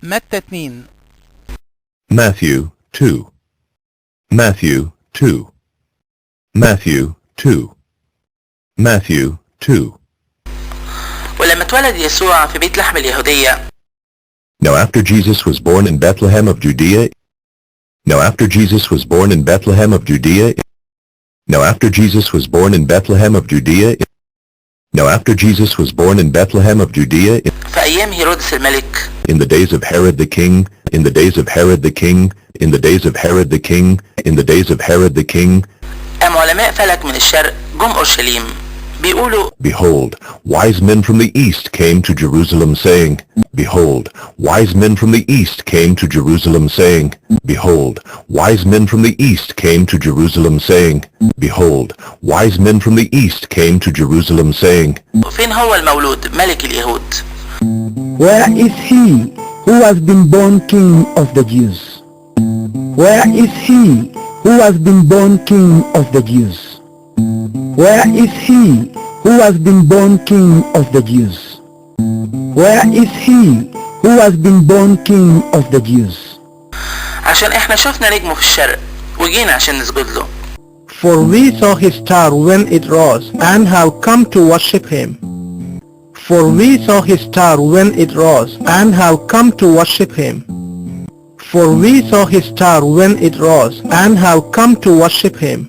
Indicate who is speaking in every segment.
Speaker 1: متى 2.
Speaker 2: Matthew 2. Matthew 2. Matthew 2. Matthew 2.
Speaker 3: ولما اتولد يسوع في بيت لحم اليهودية.
Speaker 2: Now after Jesus was born in Bethlehem of Judea. Now after Jesus was born in Bethlehem of Judea. Now after Jesus was born in Bethlehem of Judea. Now after Jesus was born in Bethlehem of Judea.
Speaker 3: في أيام هيرودس الملك.
Speaker 2: In the days of Herod the king. In the days of Herod the king. In the days of Herod the king. In the days of Herod the king.
Speaker 3: قام علماء فلك من الشرق جم أورشليم بيقولوا
Speaker 2: Behold, wise men from the east came to Jerusalem saying, Behold, wise men from the east came to Jerusalem saying, Behold, wise men from the east came to Jerusalem saying, Behold, wise men from the east came to Jerusalem saying,
Speaker 3: فين هو المولود ملك اليهود؟
Speaker 4: Where is he who has been born king of the Jews? Where is he who has been born king of the Jews? Where is he who has been born king of the Jews? Where is he who has been born king of the Jews?
Speaker 3: عشان احنا شفنا نجمه في الشرق وجينا عشان نسجد له.
Speaker 4: For we saw his star when it rose and have come to worship him. For we saw his star when it rose and have come to worship him. For we saw his star when it rose and have come to worship him.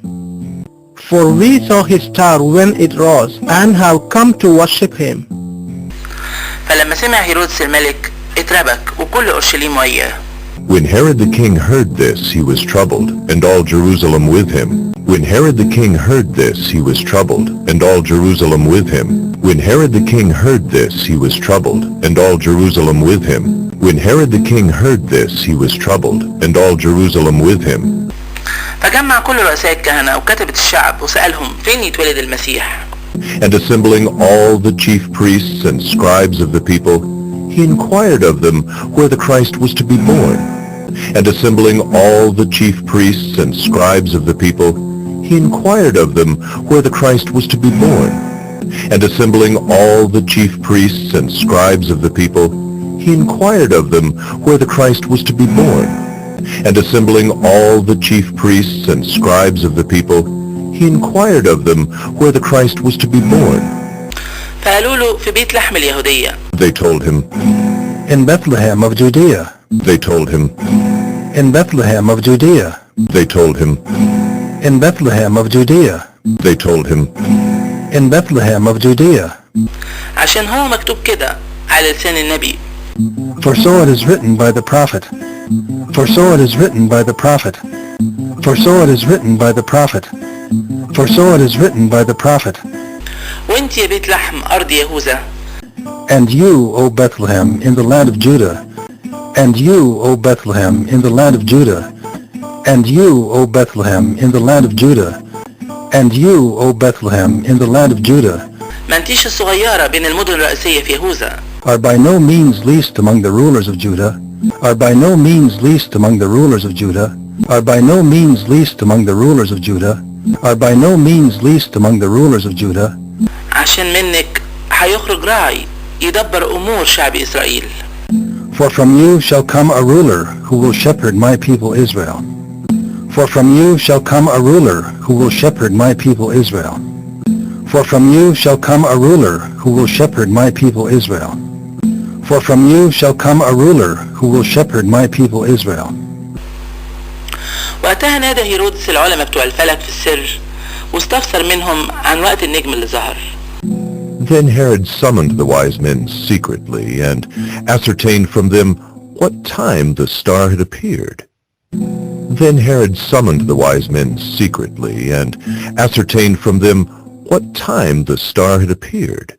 Speaker 4: For we saw his star when it rose and have come to worship him.
Speaker 3: فلما سمع هيرودس الملك اتربك وكل أورشليم وياه.
Speaker 2: When Herod the king heard this, he was troubled, and all Jerusalem with him. When Herod the king heard this, he was troubled, and all Jerusalem with him. When Herod the king heard this, he was troubled, and all Jerusalem with him. When Herod the king heard this, he was troubled, and all Jerusalem with him.
Speaker 3: فجمع كل رؤساء الكهنة وكتبة الشعب وسألهم فين يتولد المسيح.
Speaker 2: And assembling all the chief priests and scribes of the people, he inquired of them where the Christ was to be born. And assembling all the chief priests and scribes of the people, he inquired of them where the Christ was to be born. And assembling all the chief priests and scribes of the people, he inquired of them where the Christ was to be born. And assembling all the chief priests and scribes of the people, he inquired of them where the Christ was to be born.
Speaker 3: فقالوا له في بيت لحم اليهودية.
Speaker 2: They told him.
Speaker 4: In Bethlehem of Judea.
Speaker 2: They told him.
Speaker 4: In Bethlehem of Judea.
Speaker 2: They told him.
Speaker 4: In Bethlehem of Judea.
Speaker 2: They told him.
Speaker 4: In Bethlehem of Judea.
Speaker 3: عشان هو مكتوب كده على لسان النبي.
Speaker 4: For so it is written by the prophet. For so it is written by the prophet. For so it is written by the prophet. For so it is written by the prophet.
Speaker 3: وانت يا بيت لحم أرض يهوذا.
Speaker 4: And you, O Bethlehem, in the land of Judah. And you, O Bethlehem, in the land of Judah. And you, O Bethlehem, in the land of Judah. And you, O Bethlehem, in the land of Judah.
Speaker 3: ما انتيش الصغيرة بين المدن الرئيسية في يهوذا.
Speaker 4: Are by no means least among the rulers of Judah. Are by no means least among the rulers of Judah. Are by no means least among the rulers of Judah. Are by no means least among the rulers of Judah.
Speaker 3: عشان منك هيخرج راعي يدبر أمور شعب إسرائيل.
Speaker 4: For from you shall come a ruler who will shepherd my people Israel. For from you shall come a ruler who will shepherd my people Israel. For from you shall come a ruler who will shepherd my people Israel. For from you shall come a ruler who will shepherd my people Israel.
Speaker 3: وقتها نادى هيرودس العلماء بتوع الفلك في السر واستفسر منهم عن وقت النجم اللي ظهر.
Speaker 2: Then Herod summoned the wise men secretly and ascertained from them what time the star had appeared. Then Herod summoned the wise men secretly and ascertained from them what time the star had appeared.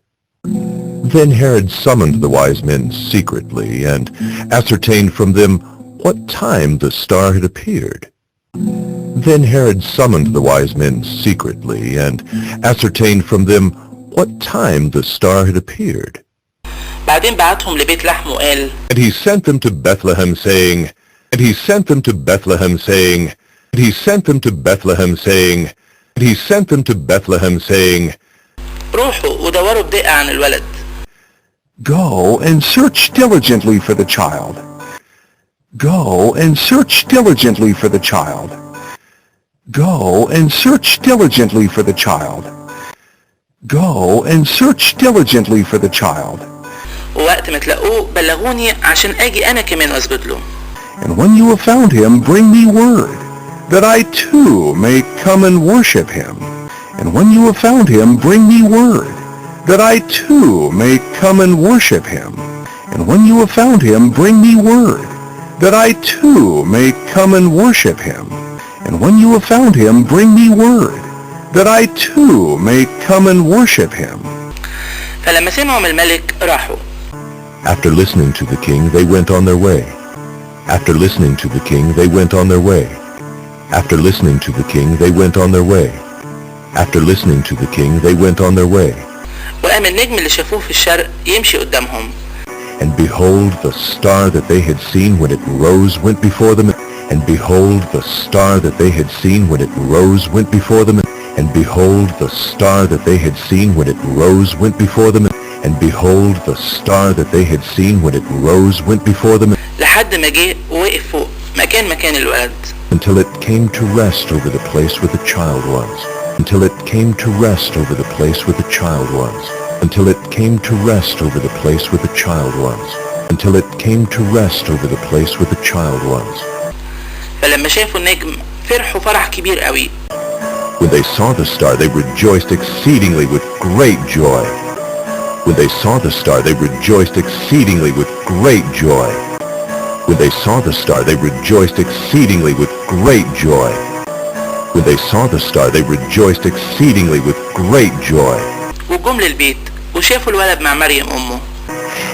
Speaker 2: Then Herod summoned the wise men secretly and ascertained from them what time the star had appeared. Then Herod summoned the wise men secretly and ascertained from them what time the star had appeared.
Speaker 3: بعدين بعتهم لبيت لحم وقال.
Speaker 2: And he sent them to Bethlehem saying, and he sent them to Bethlehem saying, and he sent them to Bethlehem saying, and he sent them to Bethlehem saying,
Speaker 3: روحوا ودوروا بدقة عن الولد.
Speaker 5: Go and search diligently for the child.
Speaker 1: Go and search diligently for the child. Go and search diligently for the child. Go and search diligently for the child.
Speaker 3: ووقت ما تلاقوه بلغوني عشان اجي انا كمان اسجد له.
Speaker 1: And when you have found him, bring me word, that I too may come and worship him. And when you have found him, bring me word, that I too may come and worship him. And when you have found him, bring me word, that I too may come and worship him. And when you have found him, bring me word, that I too may come and worship him.
Speaker 3: فلما سمعوا من الملك راحوا.
Speaker 2: After listening to the king, they went on their way. After listening to the king, they went on their way. After listening to the king, they went on their way. After listening to the king, they went on their way.
Speaker 3: وقام النجم اللي شافوه في الشرق يمشي قدامهم.
Speaker 2: And behold, the star that they had seen when it rose went before them. And behold, the star that they had seen when it rose went before them. And behold, the star that they had seen when it rose went before them. And behold, the star that they had seen when it rose went before them.
Speaker 3: لحد ما جه ووقف فوق مكان الولد.
Speaker 2: Until it came to rest over the place where the child was. Until it came to rest over the place where the child was. Until it came to rest over the place where the child was. Until it came to rest over the place where the child was.
Speaker 3: فلما شافوا النجم فرحوا فرح كبير قوي.
Speaker 2: When they saw the star, they rejoiced exceedingly with great joy. When they saw the star, they rejoiced exceedingly with great joy. When they saw the star, they rejoiced exceedingly with great joy. When they saw the star, they rejoiced exceedingly with great joy.
Speaker 3: وجم للبيت وشافوا الولد مع مريم أمه.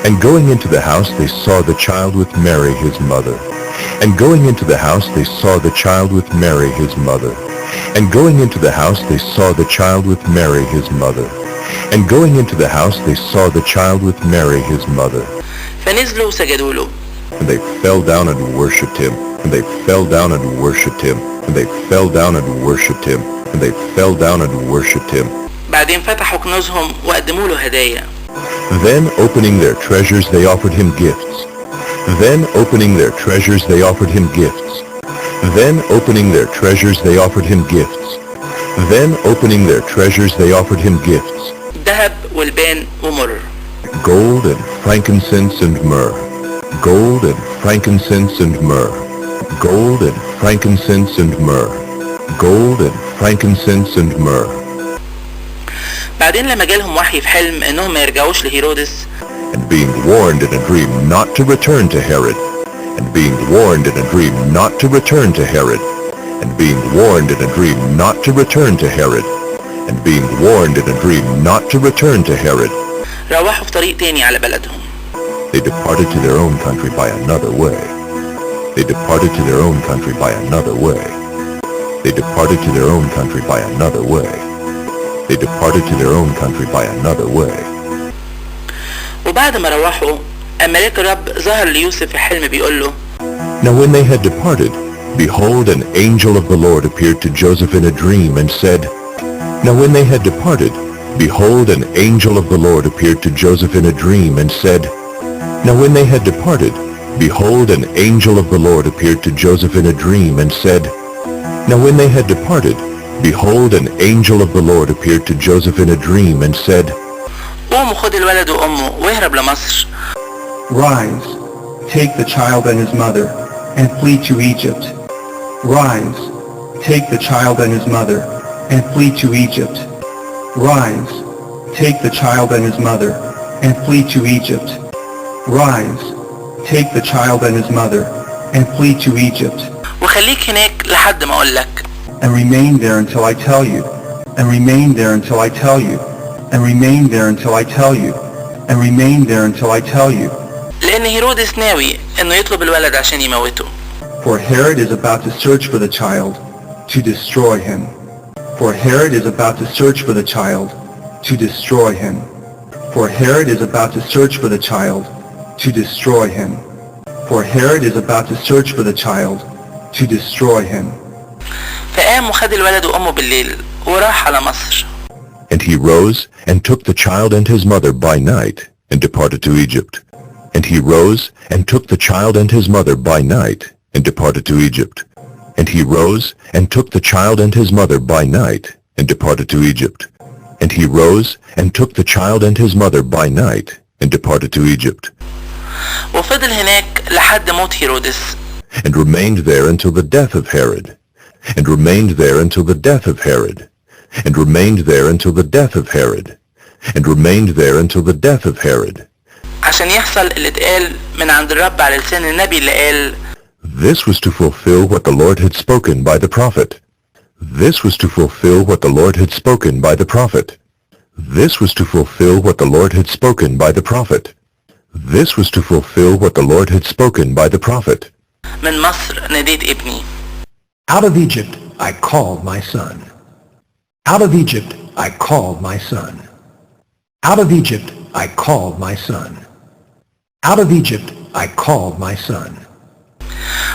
Speaker 2: And going into the house, they saw the child with Mary, his mother. And going into the house, they saw the child with Mary, his mother. And going into the house, they saw the child with Mary, his mother. And going into the house, they saw the child with Mary, his mother.
Speaker 3: فنزلوا وسجدوا له.
Speaker 2: And they fell down and worshipped him. And they fell down and worshipped him. And they fell down and worshipped him. And they fell down and worshipped him.
Speaker 3: بعدين فتحوا كنوزهم وقدموا له هدايا.
Speaker 2: Then opening their treasures, they offered him gifts. Then opening their treasures, they offered him gifts. Then opening their treasures, they offered him gifts. Then opening their treasures, they offered him gifts.
Speaker 3: ذهب والبان ومر.
Speaker 2: Gold and frankincense and myrrh. Gold and frankincense and myrrh. Gold and frankincense and myrrh. Gold and frankincense and myrrh.
Speaker 3: بعدين لما جالهم وحي في حلم انهم ما يرجعوش لهيرودس.
Speaker 2: And being warned in a dream not to return to Herod. And being warned in a dream not to return to Herod. And being warned in a dream not to return to Herod. And being warned in a dream not to return to Herod.
Speaker 3: روحوا في طريق تاني على بلدهم.
Speaker 2: They departed to their own country by another way. They departed to their own country by another way. They departed to their own country by another way. They departed to their own country by another way.
Speaker 3: وبعد ما روحوا ملاك الرب ظهر ليوسف في حلم بيقول له.
Speaker 2: Now when they had departed, behold, an angel of the Lord appeared to Joseph in a dream and said, Now when they had departed, behold, an angel of the Lord appeared to Joseph in a dream and said, Now when they had departed, behold, an angel of the Lord appeared to Joseph in a dream and said, Now when they had departed, behold, an angel of the Lord appeared to Joseph in a dream and said,
Speaker 3: قوم خد الولد وأمه واهرب لمصر.
Speaker 4: Rise, take the child and his mother, and flee to Egypt. Rise, take the child and his mother, and flee to Egypt. Rise, take the child and his mother, and flee to Egypt. Rise, take the child and his mother, and flee to Egypt.
Speaker 3: وخليك هناك لحد ما أقول لك.
Speaker 4: And remain there until I tell you. And remain there until I tell you. And remain there until I tell you. And remain there until I tell you.
Speaker 3: لأن هيرودس ناوي إنه يطلب الولد عشان يموته.
Speaker 4: For Herod is about to search for the child, to destroy him. For Herod is about to search for the child, to destroy him. For Herod is about to search for the child, to destroy him. For Herod is about to search for the child, to destroy him.
Speaker 3: فقام وخد الولد وأمه بالليل وراح على مصر.
Speaker 2: And he rose and took the child and his mother by night and departed to Egypt. And he rose and took the child and his mother by night and departed to Egypt. And he rose and took the child and his mother by night and departed to Egypt. And he rose and took the child and his mother by night and departed to Egypt.
Speaker 3: وفضل هناك لحد موت هيرودس.
Speaker 2: And remained there until the death of Herod. And remained there until the death of Herod. And remained there until the death of Herod. And remained there until the death of Herod.
Speaker 3: عشان يحصل اللي اتقال من عند الرب على لسان النبي اللي قال
Speaker 2: This was to fulfill what the Lord had spoken by the prophet. This was to fulfill what the Lord had spoken by the prophet. This was to fulfill what the Lord had spoken by the prophet. This was to fulfill what the Lord had spoken by the prophet.
Speaker 3: من مصر ناديت ابني.
Speaker 5: Out of Egypt I called my son. Out of Egypt I called my son. Out of Egypt I called my son. Out of Egypt I called my son.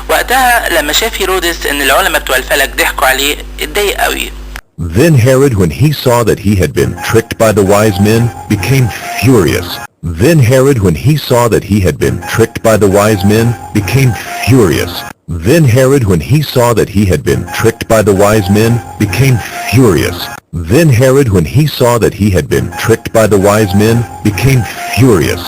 Speaker 3: وقتها لما شاف هيرودس ان العلماء بتوع الفلك ضحكوا عليه اتضايق قوي.
Speaker 2: Then Herod, when he saw that he had been tricked by the wise men, became furious. Then Herod, when he saw that he had been tricked by the wise men, became furious. Then Herod, when he saw that he had been tricked by the wise men, became furious. Then Herod, when he saw that he had been tricked by the wise men, became furious.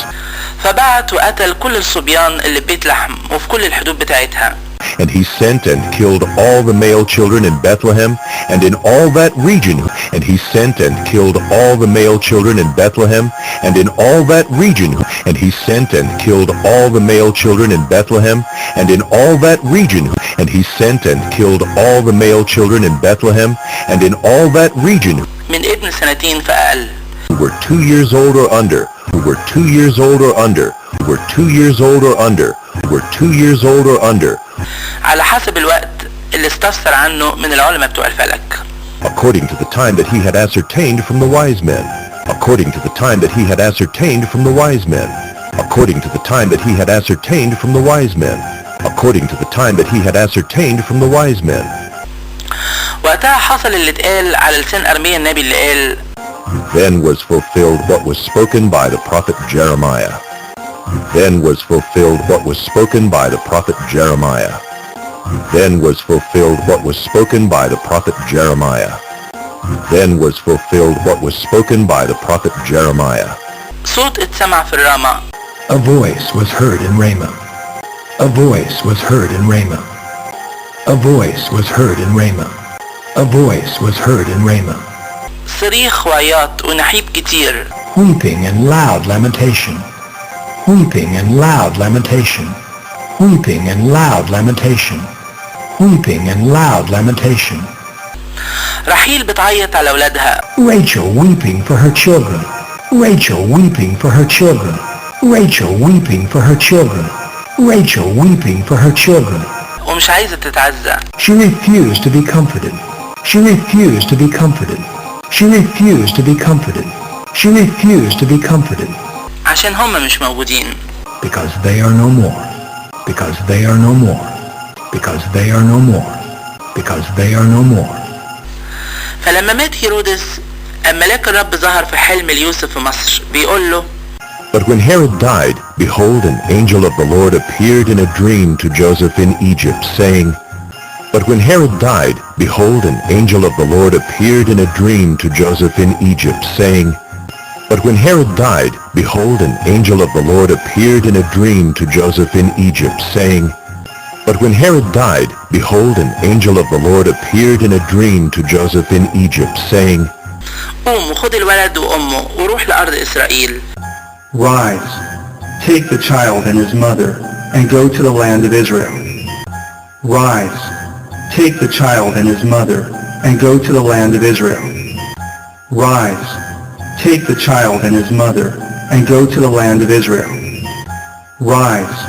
Speaker 3: فبعت وقتل كل الصبيان اللي ببيت لحم وفي كل الحدود بتاعتها.
Speaker 2: And he sent and killed all the male children in Bethlehem and in all that region. And he sent and killed all the male children in Bethlehem and in all that region. And he sent and killed all the male children in Bethlehem and in all that region. And he sent and killed all the male children in Bethlehem and in all that region.
Speaker 3: من ابن سنتين فأقل.
Speaker 2: Who were 2 years old or under. Who were 2 years old or under. Who were 2 years old or under. Who were 2 years old or under.
Speaker 3: على حسب الوقت اللي استفسر عنه من العلماء بتوع الفلك.
Speaker 2: According to the time that he had ascertained from the wise men. According to the time that he had ascertained from the wise men. According to the time that he had ascertained from the wise men. According to the time that he had ascertained from the wise men.
Speaker 3: وقتها حصل اللي اتقال على لسان أرميا النبي اللي قال
Speaker 2: Then was fulfilled what was spoken by the prophet Jeremiah. Then was fulfilled what was spoken by the prophet Jeremiah. Then was fulfilled what was spoken by the prophet Jeremiah. Then was fulfilled what was spoken by the prophet Jeremiah.
Speaker 3: صوت اتسمع في الرامة.
Speaker 5: A voice was heard in Ramah. A voice was heard in Ramah. A voice was heard in Ramah. A voice was heard in Ramah.
Speaker 3: صريخ وعياط ونحيب كتير.
Speaker 5: Weeping and loud lamentation. Weeping and loud lamentation. Weeping and loud lamentation. Weeping and loud lamentation.
Speaker 3: رحيل بتعيط على أولادها.
Speaker 5: Rachel weeping for her children. Rachel weeping for her children. Rachel weeping for her children. Rachel weeping for her children.
Speaker 3: ومش عايزة تتعزى.
Speaker 5: She refused to be comforted. She refused to be comforted. She refused to be comforted. She refused to be comforted.
Speaker 3: عشان هم مش موجودين.
Speaker 5: Because they are no more. Because they are no more. Because they are no more. Because they are no more.
Speaker 3: فلما مات هيرودس ملاك الرب ظهر في حلم ليوسف في مصر بيقول له
Speaker 2: But when Herod died, behold, an angel of the Lord appeared in a dream to Joseph in Egypt, saying, But when Herod died, behold, an angel of the Lord appeared in a dream to Joseph in Egypt, saying, But when Herod died, behold, an angel of the Lord appeared in a dream to Joseph in Egypt, saying, But when Herod died, behold, an angel of the Lord appeared in a dream to Joseph in Egypt, saying,
Speaker 3: قوم وخد الولد وأمه وروح لأرض إسرائيل.
Speaker 6: Rise, take the child and his mother, and go to the land of Israel. Rise, take the child and his mother, and go to the land of Israel. Rise, take the child and his mother, and go to the land of Israel. Rise,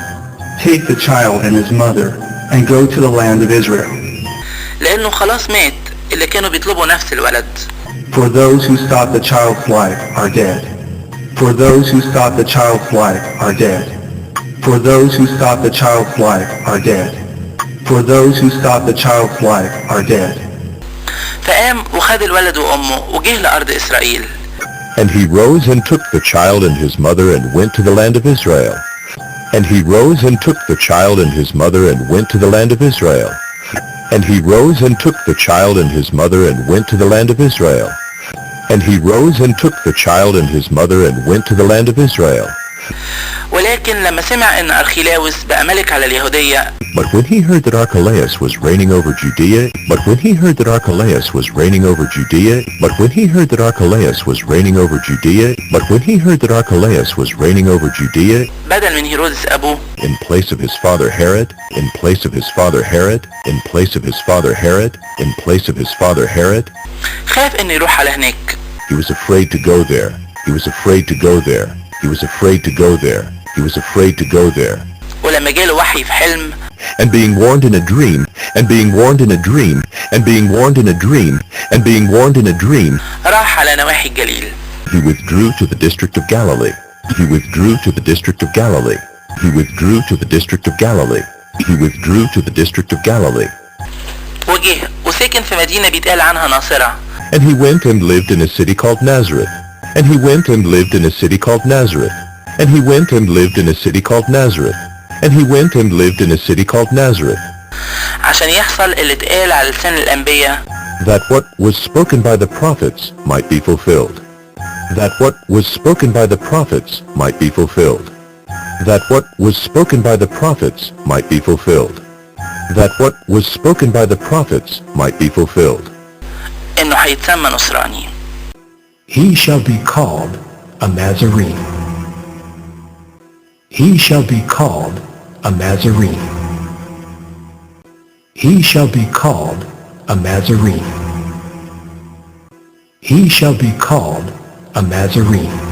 Speaker 6: take the child and his mother, and go to the land of Israel.
Speaker 3: لأنه خلاص مات اللي كانوا بيطلبوا نفس الولد.
Speaker 6: For those who sought the child's life are dead. For those who sought the child's life are dead. For those who sought the child's life are dead. For those who sought the child's life are dead.
Speaker 3: فقام وخد الولد وأمه وجه لأرض إسرائيل.
Speaker 2: And he rose and took the child and his mother and went to the land of Israel. And he rose and took the child and his mother and went to the land of Israel. And he rose and took the child and his mother and went to the land of Israel. And he rose and took the child and his mother and went to the land of Israel.
Speaker 3: ولكن لما سمع ان أرخيلاوس بقى ملك على اليهودية
Speaker 2: But when he heard that Archelaus was reigning over Judea, but when he heard that Archelaus was reigning over Judea, but when he heard that Archelaus was reigning over Judea, but when he heard that Archelaus was reigning over Judea,
Speaker 3: بدل من هيرودس أبوه
Speaker 2: in place of his father Herod, in place of his father Herod, in place of his father Herod, in place of his father Herod,
Speaker 3: خاف انه يروح على هناك.
Speaker 2: he was afraid to go there. He was afraid to go there. He was afraid to go there. He was afraid to go there.
Speaker 3: ولما جاله وحي في حلم
Speaker 2: And being warned in a dream, and being warned in a dream, and being warned in a dream, and being warned in a dream,
Speaker 3: راح على نواحي الجليل.
Speaker 2: he withdrew to the district of Galilee. He withdrew to the district of Galilee. He withdrew to the district of Galilee. He withdrew to the district of Galilee.
Speaker 3: وجه وسكن في مدينة بيتقال عنها ناصرة.
Speaker 2: And he went and lived in a city called Nazareth. And he went and lived in a city called Nazareth. And he went and lived in a city called Nazareth. And he went and lived in a city called Nazareth.
Speaker 3: عشان يحصل اللي اتقال على لسان الأنبياء.
Speaker 2: That what was spoken by the prophets might be fulfilled. That what was spoken by the prophets might be fulfilled. That what was spoken by the prophets might be fulfilled. That what was spoken by the prophets might be fulfilled.
Speaker 3: إنه هيتسمى نصراني.
Speaker 5: He shall be called a Nazarene. He shall be called a Nazarene. He shall be called a Nazarene. He shall be called a Nazarene.